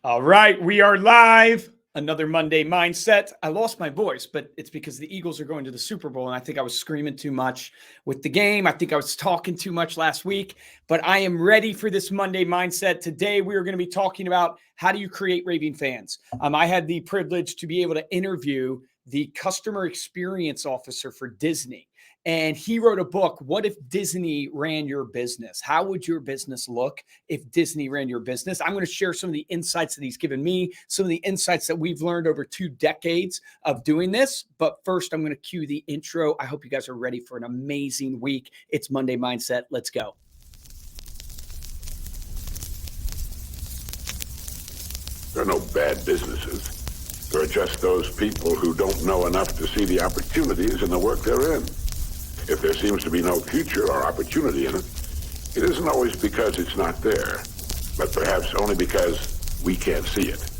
All right, we are live. Another Monday Mindset. I lost my voice, but it's because the Eagles are going to the Super Bowl, and I think I was screaming too much with the game. I think I was talking too much last week, but I am ready for this Monday Mindset. Today, we are going to be talking about how do you create raving fans. I had the privilege to be able to interview the customer experience officer for Disney. And he wrote a book, What If Disney Ran Your Business? How would your business look if Disney ran your business? I'm going to share some of the insights that he's given me, some of the insights that we've learned over 2 decades of doing this. But first, I'm going to cue the intro. I hope you guys are ready for an amazing week. It's Monday Mindset. Let's go. There are no bad businesses. There are just those people who don't know enough to see the opportunities in the work they're in. If there seems to be no future or opportunity in it, it isn't always because it's not there, but perhaps only because we can't see it.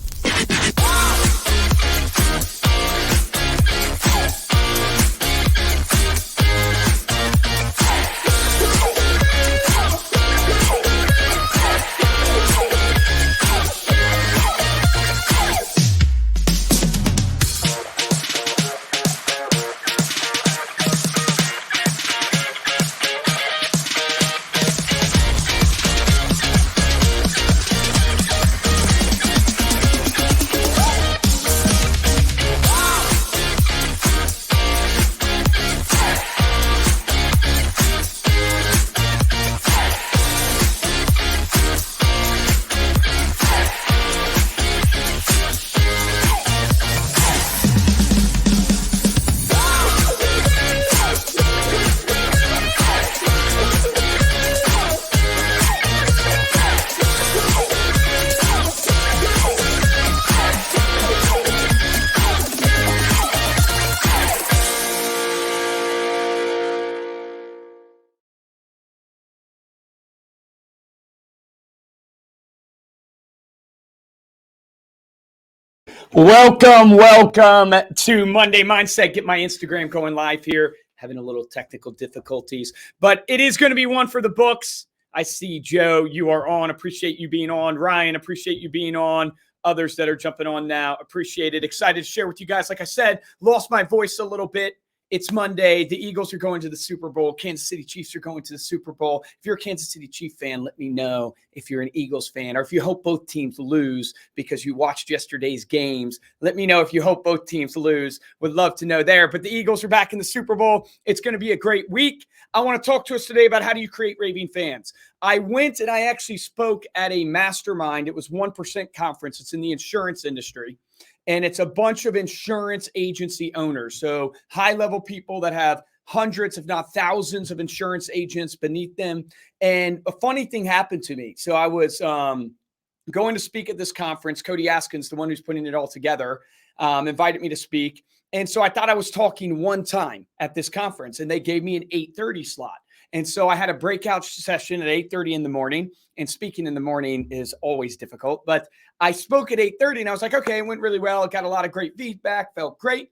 Welcome to Monday Mindset. Get my Instagram going live here. Having a little technical difficulties, but it is going to be one for the books. I see Joe, you are on. Appreciate you being on. Ryan, appreciate you being on. Others that are jumping on now, appreciate it. Excited to share with you guys. Like I said, lost my voice a little bit. It's Monday. The Eagles are going to the Super Bowl. Kansas City Chiefs are going to the Super Bowl. If you're a Kansas City Chief fan, let me know. If you're an Eagles fan, or if you hope both teams lose because you watched yesterday's games, let me know if you hope both teams lose. Would love to know there. But the Eagles are back in the Super Bowl. It's going to be a great week. I want to talk to us today about how do you create raving fans. I went and I actually spoke at a mastermind. It was 1% conference. It's in the insurance industry. And it's a bunch of insurance agency owners. So high-level people that have hundreds, if not thousands of insurance agents beneath them. And a funny thing happened to me. So I was going to speak at this conference. Cody Askins, the one who's putting it all together, invited me to speak. And so I thought I was talking one time at this conference, and they gave me an 8:30 slot. And so I had a breakout session at 8:30 in the morning, and speaking in the morning is always difficult, but I spoke at 8:30 and I was like, okay, it went really well. It got a lot of great feedback, felt great.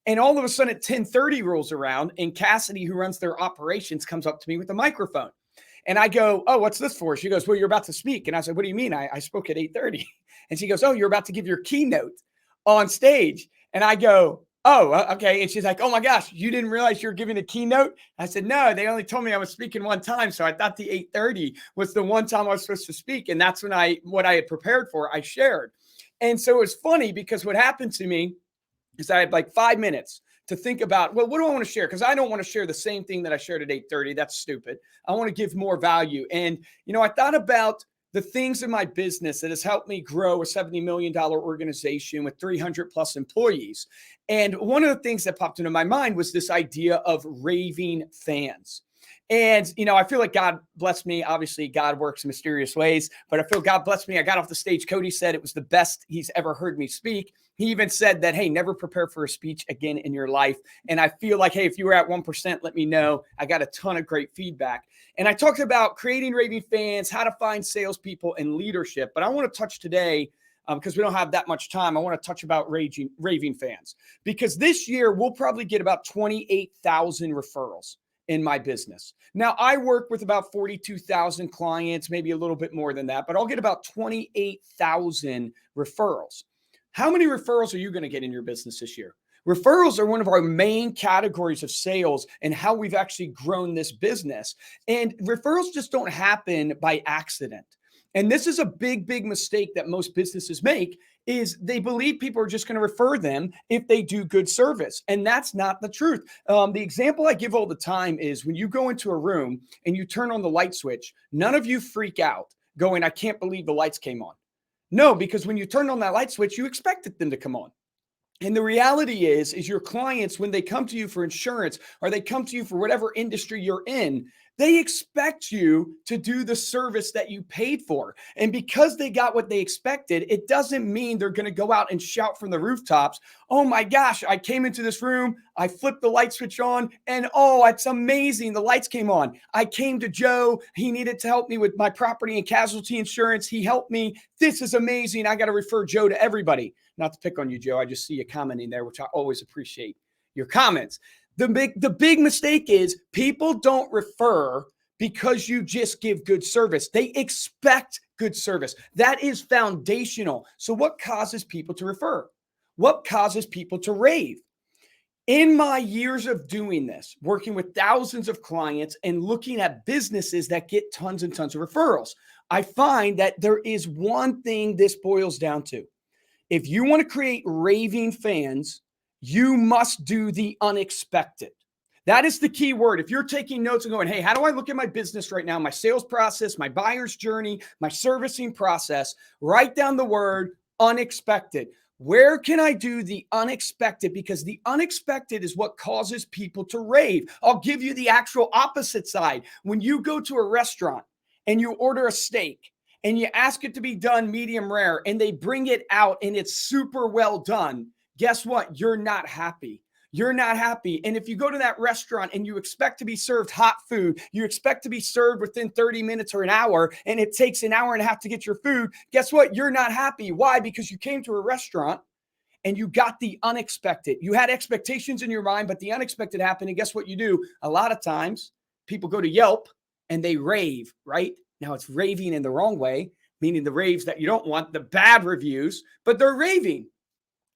And all of a sudden at 10:30 rolls around and Cassidy, who runs their operations, comes up to me with a microphone. And I go, oh, what's this for? She goes, well, you're about to speak. And I said, what do you mean? I spoke at 8:30. And she goes, oh, you're about to give your keynote on stage. And I go, oh, okay. And she's like, oh my gosh, you didn't realize you were giving a keynote? I said, no, they only told me I was speaking one time. So I thought the 8:30 was the one time I was supposed to speak. And that's when what I had prepared for, I shared. And so it was funny because what happened to me is I had like 5 minutes to think about, well, what do I want to share? Because I don't want to share the same thing that I shared at 8:30. That's stupid. I want to give more value. And, I thought about the things in my business that has helped me grow a $70 million organization with 300 plus employees. And one of the things that popped into my mind was this idea of raving fans. And, I feel like God blessed me. Obviously, God works in mysterious ways, but I feel God blessed me. I got off the stage. Cody said it was the best he's ever heard me speak. He even said that, hey, never prepare for a speech again in your life. And I feel like, hey, if you were at 1%, let me know. I got a ton of great feedback. And I talked about creating raving fans, how to find salespeople and leadership. But I want to touch today, because we don't have that much time, I want to touch about raving fans. Because this year, we'll probably get about 28,000 referrals. in my business. Now, I work with about 42,000 clients, maybe a little bit more than that, but I'll get about 28,000 referrals. How many referrals are you going to get in your business this year? Referrals are one of our main categories of sales and how we've actually grown this business. And referrals just don't happen by accident. And this is a big, big mistake that most businesses make is they believe people are just going to refer them if they do good service. And that's not the truth. The example I give all the time is when you go into a room and you turn on the light switch, none of you freak out going, I can't believe the lights came on. No, because when you turn on that light switch, you expected them to come on. And the reality is your clients, when they come to you for insurance or they come to you for whatever industry you're in, they expect you to do the service that you paid for. And because they got what they expected, it doesn't mean they're going to go out and shout from the rooftops, oh my gosh, I came into this room, I flipped the light switch on, and oh, it's amazing, the lights came on. I came to Joe, he needed to help me with my property and casualty insurance. He helped me. This is amazing. I got to refer Joe to everybody. Not to pick on you, Joe. I just see you commenting there, which I always appreciate your comments. The big mistake is people don't refer because you just give good service. They expect good service. That is foundational. So what causes people to refer? What causes people to rave? In my years of doing this, working with thousands of clients and looking at businesses that get tons and tons of referrals, I find that there is one thing this boils down to. If you want to create raving fans, you must do the unexpected. That is the key word. If you're taking notes and going, hey, how do I look at my business right now, my sales process, my buyer's journey, my servicing process, write down the word unexpected. Where can I do the unexpected? Because the unexpected is what causes people to rave. I'll give you the actual opposite side. When you go to a restaurant and you order a steak, and you ask it to be done medium rare, and they bring it out and it's super well done, guess what? You're not happy. You're not happy. And if you go to that restaurant and you expect to be served hot food, you expect to be served within 30 minutes or an hour, and it takes an hour and a half to get your food, guess what? You're not happy. Why? Because you came to a restaurant and you got the unexpected. You had expectations in your mind, but the unexpected happened. And guess what you do? A lot of times people go to Yelp and they rave, right? Now, it's raving in the wrong way, meaning the raves that you don't want, the bad reviews, but they're raving.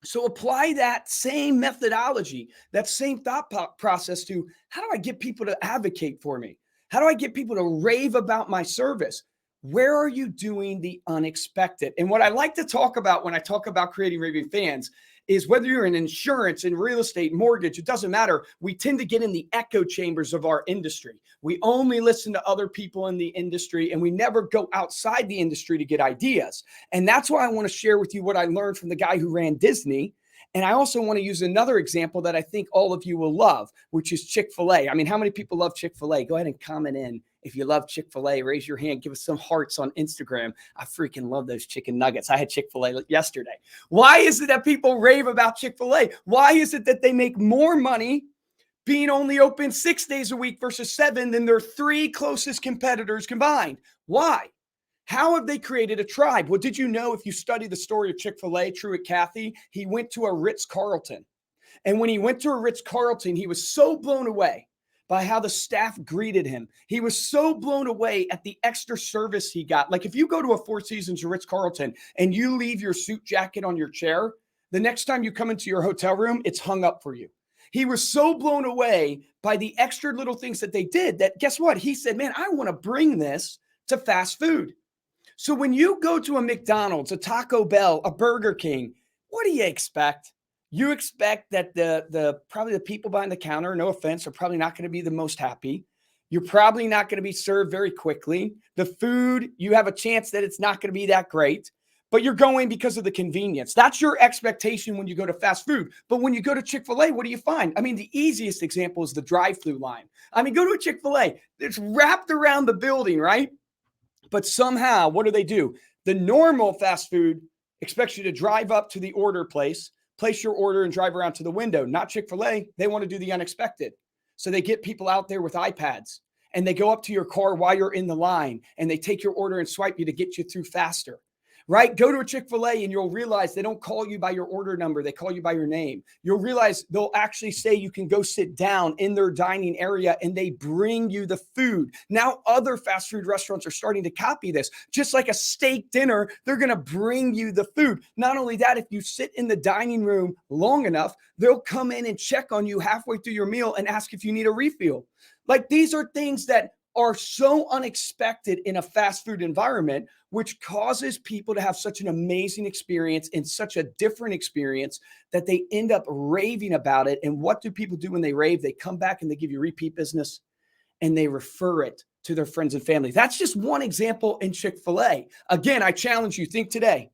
So apply that same methodology, that same thought process to how do I get people to advocate for me? How do I get people to rave about my service? Where are you doing the unexpected? And what I like to talk about when I talk about creating raving fans is whether you're in insurance, in real estate, mortgage, it doesn't matter. We tend to get in the echo chambers of our industry. We only listen to other people in the industry and we never go outside the industry to get ideas. And that's why I want to share with you what I learned from the guy who ran Disney. And I also want to use another example that I think all of you will love, which is Chick-fil-A. I mean, how many people love Chick-fil-A? Go ahead and comment in. If you love Chick-fil-A, raise your hand. Give us some hearts on Instagram. I freaking love those chicken nuggets. I had Chick-fil-A yesterday. Why is it that people rave about Chick-fil-A? Why is it that they make more money being only open 6 days a week versus 7 than their 3 closest competitors combined? Why? How have they created a tribe? Well, did you know if you study the story of Chick-fil-A, Truett Cathy, he went to a Ritz-Carlton. And when he went to a Ritz-Carlton, he was so blown away by how the staff greeted him. He was so blown away at the extra service he got. Like if you go to a Four Seasons or Ritz-Carlton and you leave your suit jacket on your chair, the next time you come into your hotel room, it's hung up for you. He was so blown away by the extra little things that they did that guess what? He said, man, I want to bring this to fast food. So when you go to a McDonald's, a Taco Bell, a Burger King, what do you expect? You expect that probably the people behind the counter, no offense, are probably not going to be the most happy. You're probably not going to be served very quickly. The food, you have a chance that it's not going to be that great, but you're going because of the convenience. That's your expectation when you go to fast food. But when you go to Chick-fil-A, what do you find? I mean, the easiest example is the drive-through line. I mean, go to a Chick-fil-A. It's wrapped around the building, right? But somehow, what do? The normal fast food expects you to drive up to the order place your order and drive around to the window. Not Chick-fil-A. They want to do the unexpected. So they get people out there with iPads and they go up to your car while you're in the line and they take your order and swipe you to get you through faster. right? Go to a Chick-fil-A and you'll realize they don't call you by your order number. They call you by your name. You'll realize they'll actually say you can go sit down in their dining area and they bring you the food. Now, other fast food restaurants are starting to copy this. Just like a steak dinner, they're going to bring you the food. Not only that, if you sit in the dining room long enough, they'll come in and check on you halfway through your meal and ask if you need a refill. Like, these are things that are so unexpected in a fast food environment, which causes people to have such an amazing experience and such a different experience that they end up raving about it. And what do people do when they rave? They come back and they give you repeat business and they refer it to their friends and family. That's just one example in Chick-fil-A. Again, I challenge you, think today,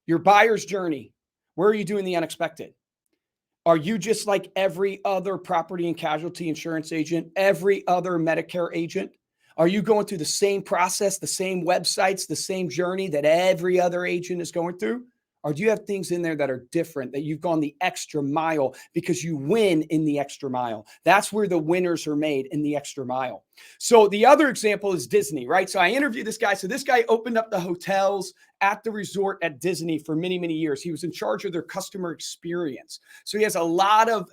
your buyer's journey. Where are you doing the unexpected? Are you just like every other property and casualty insurance agent, every other Medicare agent? Are you going through the same process, the same websites, the same journey that every other agent is going through? Or do you have things in there that are different, that you've gone the extra mile because you win in the extra mile? That's where the winners are made, in the extra mile. So the other example is Disney, right? So I interviewed this guy. So this guy opened up the hotels at the resort at Disney for many, many years. He was in charge of their customer experience. So he has a lot of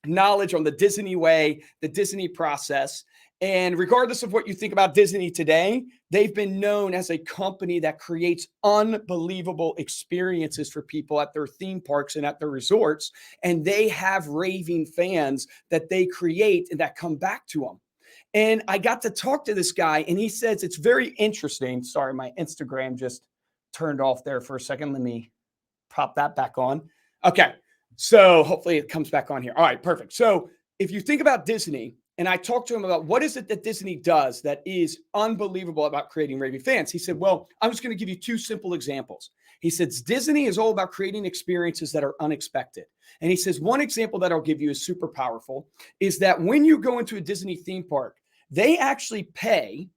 knowledge on the Disney way, the Disney process. And regardless of what you think about Disney today, they've been known as a company that creates unbelievable experiences for people at their theme parks and at their resorts. And they have raving fans that they create and that come back to them. And I got to talk to this guy, and he says it's very interesting. Sorry, my Instagram just turned off there for a second. Let me pop that back on. Okay, so hopefully it comes back on here. All right, perfect. So if you think about Disney, and I talked to him about what is it that Disney does that is unbelievable about creating raving fans. He said, well, I'm just going to give you two simple examples. He says, Disney is all about creating experiences that are unexpected. And he says, one example that I'll give you is super powerful, is that when you go into a Disney theme park, they actually pay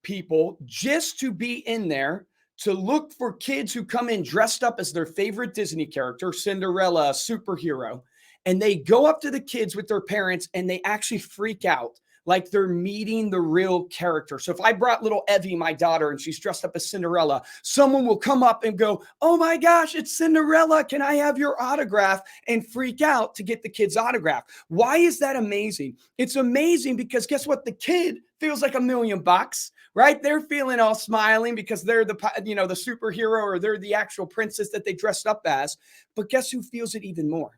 people just to be in there to look for kids who come in dressed up as their favorite Disney character, Cinderella, superhero. And they go up to the kids with their parents and they actually freak out like they're meeting the real character. So if I brought little Evie, my daughter, and she's dressed up as Cinderella, someone will come up and go, oh my gosh, it's Cinderella. Can I have your autograph? And freak out to get the kid's autograph. Why is that amazing? It's amazing because guess what? The kid feels like $1,000,000, right? They're feeling all smiling because they're the superhero, or they're the actual princess that they dressed up as. But guess who feels it even more?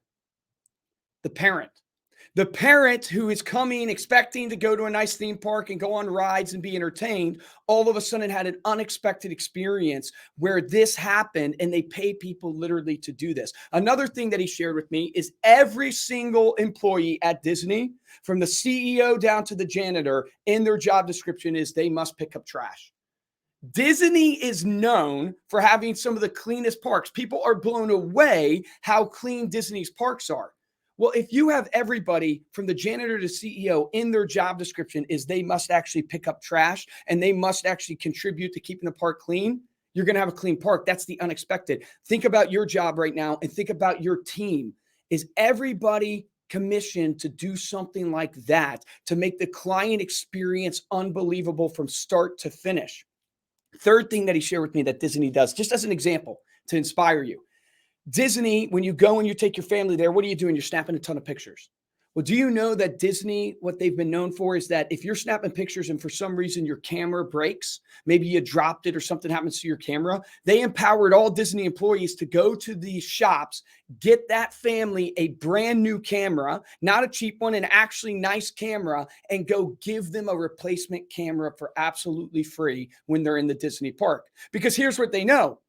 The parent. The parent who is coming expecting to go to a nice theme park and go on rides and be entertained, all of a sudden had an unexpected experience where this happened, and they pay people literally to do this. Another thing that he shared with me is every single employee at Disney, from the CEO down to the janitor, in their job description is they must pick up trash. Disney is known for having some of the cleanest parks. People are blown away how clean Disney's parks are. Well, if you have everybody from the janitor to CEO in their job description is they must actually pick up trash and they must actually contribute to keeping the park clean, you're going to have a clean park. That's the unexpected. Think about your job right now and think about your team. Is everybody commissioned to do something like that to make the client experience unbelievable from start to finish? Third thing that he shared with me that Disney does, just as an example to inspire you. Disney, when you go and you take your family there, what are you doing? You're snapping a ton of pictures. Well, do you know that Disney, what they've been known for is that if you're snapping pictures and for some reason your camera breaks, maybe you dropped it or something happens to your camera, they empowered all Disney employees to go to these shops, get that family a brand new camera, not a cheap one, an actually nice camera, and go give them a replacement camera for absolutely free when they're in the Disney park. Because here's what they know.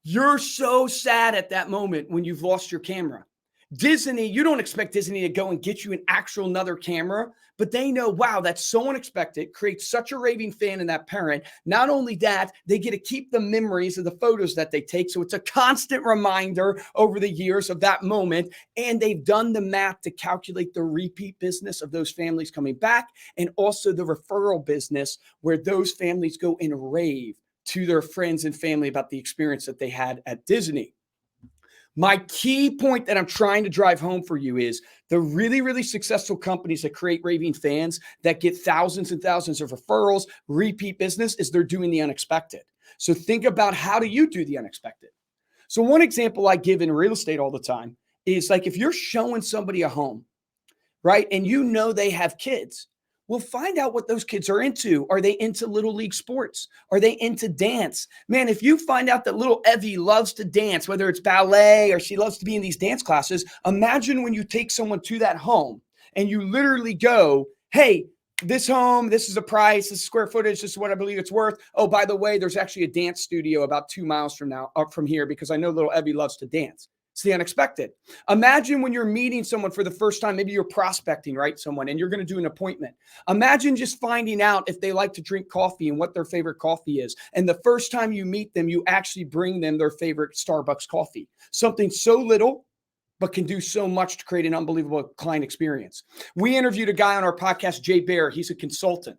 You're so sad at that moment when you've lost your camera. Disney, you don't expect Disney to go and get you an actual another camera, but they know, wow, that's so unexpected, creates such a raving fan in that parent. Not only that, they get to keep the memories of the photos that they take. So it's a constant reminder over the years of that moment. And they've done the math to calculate the repeat business of those families coming back, and also the referral business where those families go and rave to their friends and family about the experience that they had at Disney. My key point that I'm trying to drive home for you is the really, really successful companies that create raving fans that get thousands and thousands of referrals, repeat business, is they're doing the unexpected. So think about, how do you do the unexpected? So one example I give in real estate all the time is, like, if you're showing somebody a home, right? And you know they have kids. Well, find out what those kids are into. Are they into little league sports? Are they into dance? Man, if you find out that little Evie loves to dance, whether it's ballet or she loves to be in these dance classes, imagine when you take someone to that home and you literally go, hey, this home, this is a price, this is square footage, this is what I believe it's worth. Oh, by the way, there's actually a dance studio about 2 miles from now, up from here, because I know little Evie loves to dance. It's the unexpected. Imagine when you're meeting someone for the first time, maybe you're prospecting, right? Someone, and you're going to do an appointment. Imagine just finding out if they like to drink coffee and what their favorite coffee is. And the first time you meet them, you actually bring them their favorite Starbucks coffee. Something so little, but can do so much to create an unbelievable client experience. We interviewed a guy on our podcast, Jay Baer. He's a consultant.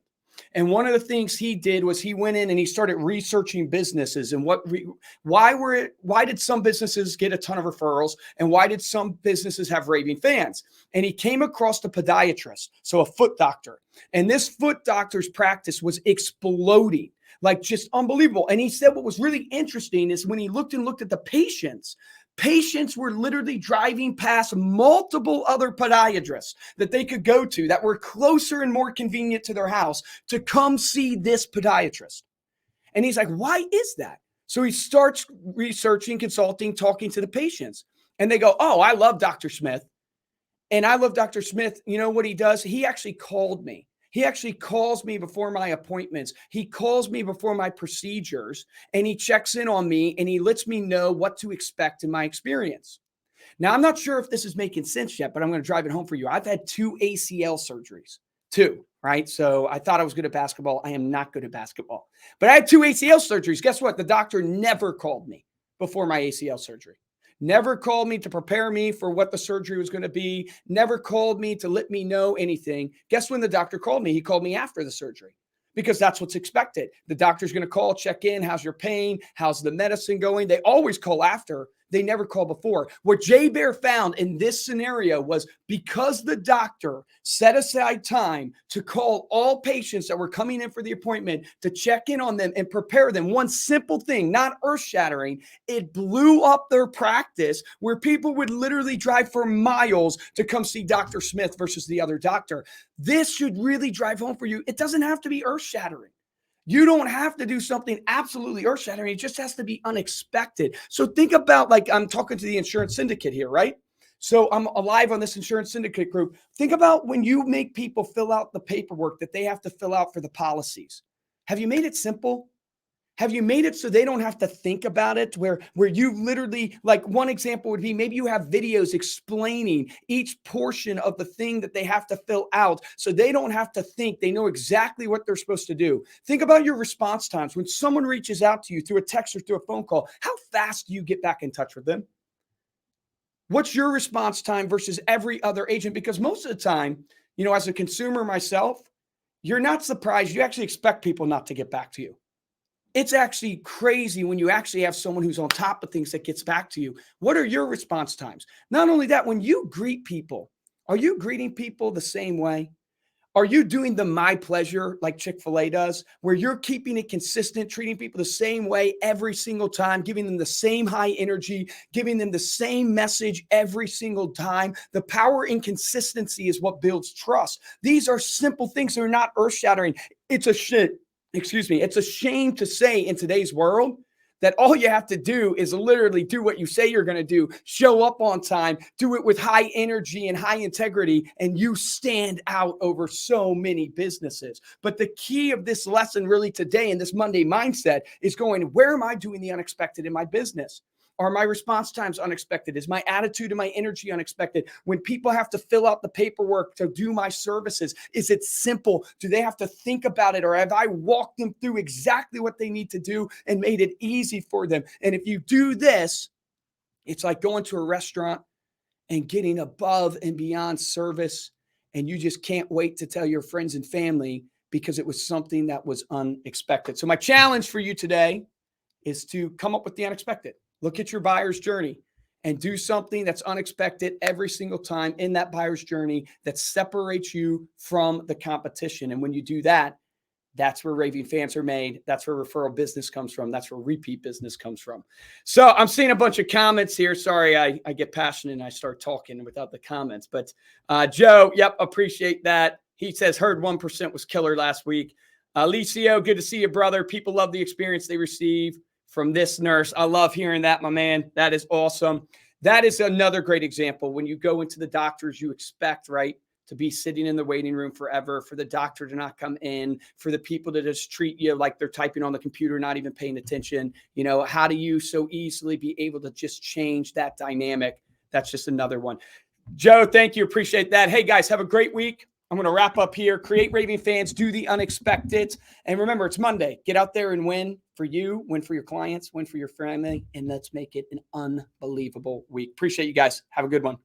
And one of the things he did was he went in and he started researching businesses and why did some businesses get a ton of referrals and why did some businesses have raving fans? And he came across the podiatrist, so a foot doctor. And this foot doctor's practice was exploding, like just unbelievable. And he said what was really interesting is when he looked at the patients were literally driving past multiple other podiatrists that they could go to that were closer and more convenient to their house to come see this podiatrist. And he's like, why is that? So he starts researching, consulting, talking to the patients. And they go, oh, I love Dr. Smith. And I love Dr. Smith. You know what he does? He actually called me. He actually calls me before my appointments. He calls me before my procedures, and he checks in on me and he lets me know what to expect in my experience. Now, I'm not sure if this is making sense yet, but I'm going to drive it home for you. I've had 2 ACL surgeries, 2, right? So I thought I was good at basketball. I am not good at basketball, but I had 2 ACL surgeries. Guess what? The doctor never called me before my ACL surgery. Never called me to prepare me for what the surgery was going to be. Never called me to let me know anything. Guess when the doctor called me? He called me after the surgery, because that's what's expected. The doctor's going to call, check in. How's your pain? How's the medicine going? They always call after. They never call before. What Jay Baer found in this scenario was, because the doctor set aside time to call all patients that were coming in for the appointment to check in on them and prepare them, one simple thing, not earth-shattering, it blew up their practice, where people would literally drive for miles to come see Dr. Smith versus the other doctor. This should really drive home for you. It doesn't have to be earth-shattering. You don't have to do something absolutely earth-shattering. It just has to be unexpected. So think about, like, I'm talking to the insurance syndicate here, right? So I'm alive on this insurance syndicate group. Think about when you make people fill out the paperwork that they have to fill out for the policies. Have you made it simple? Have you made it so they don't have to think about it, where you literally, like, one example would be, maybe you have videos explaining each portion of the thing that they have to fill out so they don't have to think. They know exactly what they're supposed to do. Think about your response times. When someone reaches out to you through a text or through a phone call, how fast do you get back in touch with them? What's your response time versus every other agent? Because most of the time, you know, as a consumer myself, you're not surprised. You actually expect people not to get back to you. It's actually crazy when you actually have someone who's on top of things that gets back to you. What are your response times? Not only that, when you greet people, are you greeting people the same way? Are you doing the my pleasure like Chick-fil-A does, where you're keeping it consistent, treating people the same way every single time, giving them the same high energy, giving them the same message every single time? The power in consistency is what builds trust. These are simple things that are not earth-shattering. It's a shame to say in today's world that all you have to do is literally do what you say you're going to do, show up on time, do it with high energy and high integrity, and you stand out over so many businesses. But the key of this lesson really today in this Monday mindset is going, where am I doing the unexpected in my business? Are my response times unexpected? Is my attitude and my energy unexpected? When people have to fill out the paperwork to do my services, is it simple? Do they have to think about it? Or have I walked them through exactly what they need to do and made it easy for them? And if you do this, it's like going to a restaurant and getting above and beyond service, and you just can't wait to tell your friends and family because it was something that was unexpected. So my challenge for you today is to come up with the unexpected. Look at your buyer's journey and do something that's unexpected every single time in that buyer's journey that separates you from the competition. And when you do that, That's where raving fans are made. That's where referral business comes from. That's where repeat business comes from. So I'm seeing a bunch of comments here. Sorry, I get passionate and I start talking without the comments. But Joe, yep, appreciate that. He says, heard 1% was killer last week. Alicio, good to see you, brother. People love the experience they receive from this nurse. I love hearing that, my man. That is awesome. That is another great example. When you go into the doctors, you expect, right, to be sitting in the waiting room forever, for the doctor to not come in, for the people to just treat you like they're typing on the computer, not even paying attention. You know, how do you so easily be able to just change that dynamic? That's just another one. Joe, thank you. Appreciate that. Hey, guys, have a great week. I'm going to wrap up here. Create raving fans, do the unexpected. And remember, it's Monday. Get out there and win for you, win for your clients, win for your family, and let's make it an unbelievable week. Appreciate you guys. Have a good one.